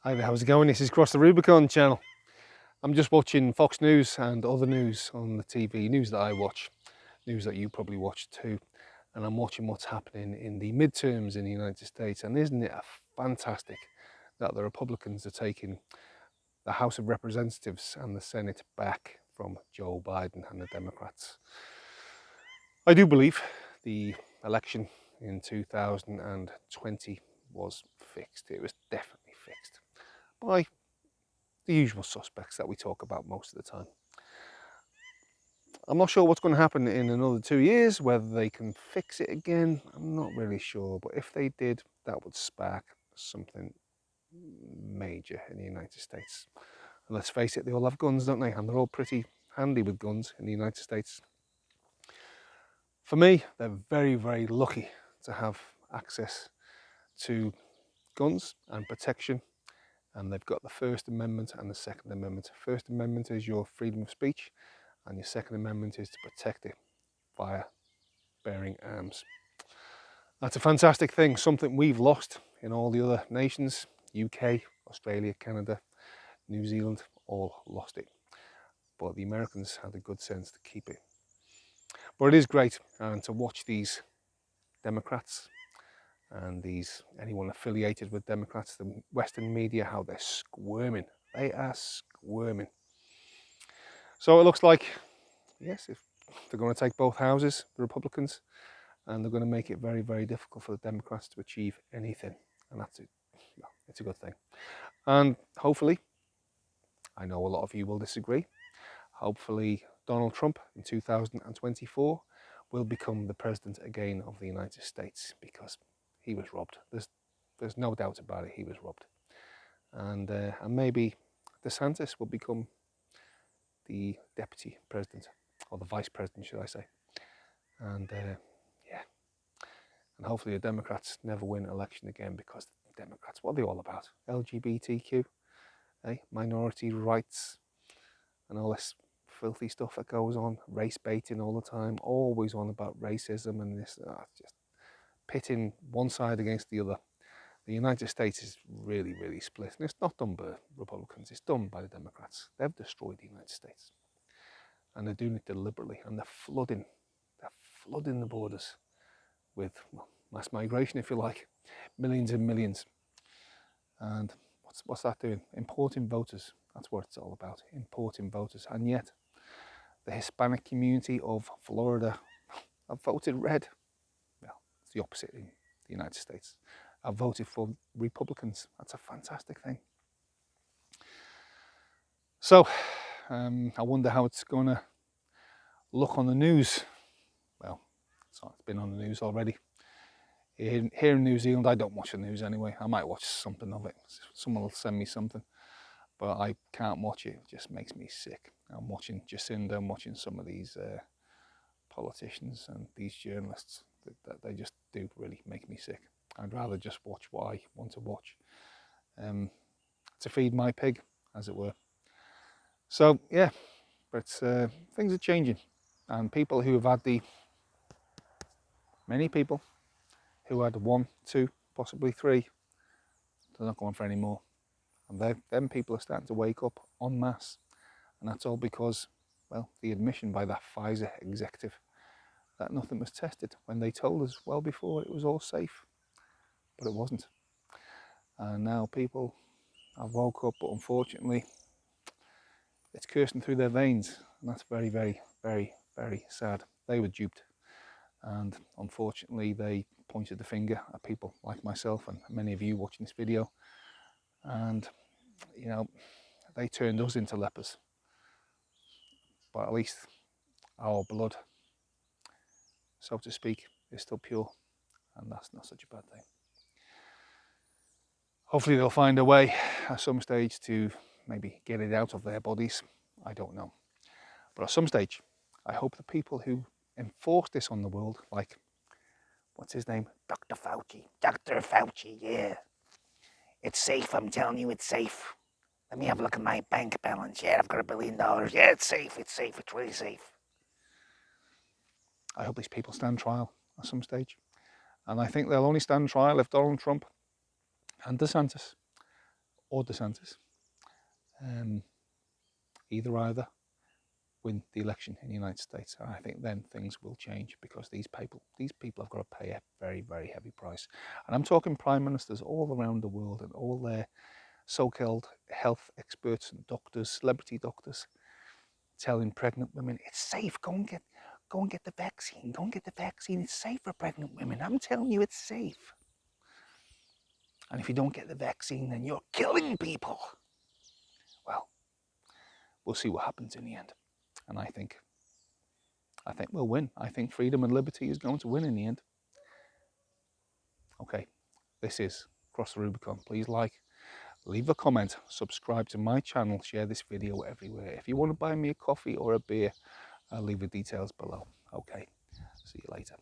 Hi there, how's it going? This is Cross the Rubicon channel. I'm just watching Fox News and other news on the TV, news that I watch, news that you probably watch too. And I'm watching what's happening in the midterms in the United States. And isn't it fantastic that the Republicans are taking the House of Representatives and the Senate back from Joe Biden and the Democrats? I do believe the election in 2020 was fixed. It was definitely fixed by the usual suspects that we talk about most of the time. I'm not sure what's going to happen in another 2 years, whether they can fix it again. I'm not really sure, but if they did, that would spark something major in the United States. And let's face it, they all have guns, don't they? And they're all pretty handy with guns in the United States. For me, they're very, very lucky to have access to guns and protection. And they've got the First Amendment and the Second Amendment. First Amendment is your freedom of speech, and your Second Amendment is to protect it via bearing arms. That's a fantastic thing, something we've lost in all the other nations. UK, Australia, Canada, New Zealand, all lost it. But the Americans had the good sense to keep it. But it is great, and to watch these Democrats and anyone affiliated with Democrats, the Western media, how they're squirming. They are squirming. So it looks like, yes, if they're going to take both houses, the Republicans, and they're going to make it very, very difficult for the Democrats to achieve anything. And that's it. Well, it's a good thing. And hopefully, I know a lot of you will disagree, hopefully Donald Trump in 2024 will become the president again of the United States, because he was robbed. There's no doubt about it, he was robbed. And maybe DeSantis will become the deputy president, or the vice president, should I say. And yeah, and hopefully the Democrats never win an election again, because the Democrats, what are they all about? LGBTQ, minority rights, and all this filthy stuff that goes on, race baiting all the time, always on about racism and this, just pitting one side against the other. The United States is really, really split, and it's not done by Republicans, it's done by the Democrats. They've destroyed the United States, and they're doing it deliberately, and they're flooding the borders with, well, mass migration, if you like, millions and millions. And what's that doing? Importing voters. That's what it's all about, importing voters. And yet, the Hispanic community of Florida have voted red. Well, it's the opposite in the United States. I've voted for Republicans. That's a fantastic thing. So, I wonder how it's going to look on the news. Well, it's been on the news already. Here in New Zealand, I don't watch the news anyway. I might watch something of it. Someone will send me something, but I can't watch it. It just makes me sick. I'm watching Jacinda, I'm watching some of these politicians and these journalists. That they just do really make me sick. I'd rather just watch what I want to watch, to feed my pig, as it were. So yeah, but things are changing, and people who have had many people who had 1, 2, possibly 3, they're not going for any more. And them people are starting to wake up en masse. And that's all because, well, the admission by that Pfizer executive that nothing was tested, when they told us well before it was all safe. But it wasn't. And now people have woke up, but unfortunately, it's coursing through their veins. And that's very, very, very, very sad. They were duped. And unfortunately, they pointed the finger at people like myself and many of you watching this video. And, you know, they turned us into lepers. But at least our blood, so to speak, is still pure. And that's not such a bad thing. Hopefully they'll find a way at some stage to maybe get it out of their bodies. I don't know. But at some stage, I hope the people who enforce this on the world, like, what's his name? Dr. Fauci. Dr. Fauci, yeah. It's safe, I'm telling you, it's safe. Let me have a look at my bank balance. Yeah, I've got $1 billion. Yeah, it's safe, it's really safe. I hope these people stand trial at some stage. And I think they'll only stand trial if Donald Trump and DeSantis or DeSantis, either win the election in the United States. And I think then things will change, because these people have got to pay a very, very heavy price. And I'm talking prime ministers all around the world and all their so-called health experts and doctors, celebrity doctors, telling pregnant women, it's safe, go and get the vaccine, go and get the vaccine, it's safe for pregnant women. I'm telling you, it's safe. And if you don't get the vaccine, then you're killing people. Well, we'll see what happens in the end. And I think we'll win. I think freedom and liberty is going to win in the end. Okay, this is Cross the Rubicon. Please like, leave a comment, subscribe to my channel, share this video everywhere. If you want to buy me a coffee or a beer, I'll leave the details below. Okay, see you later.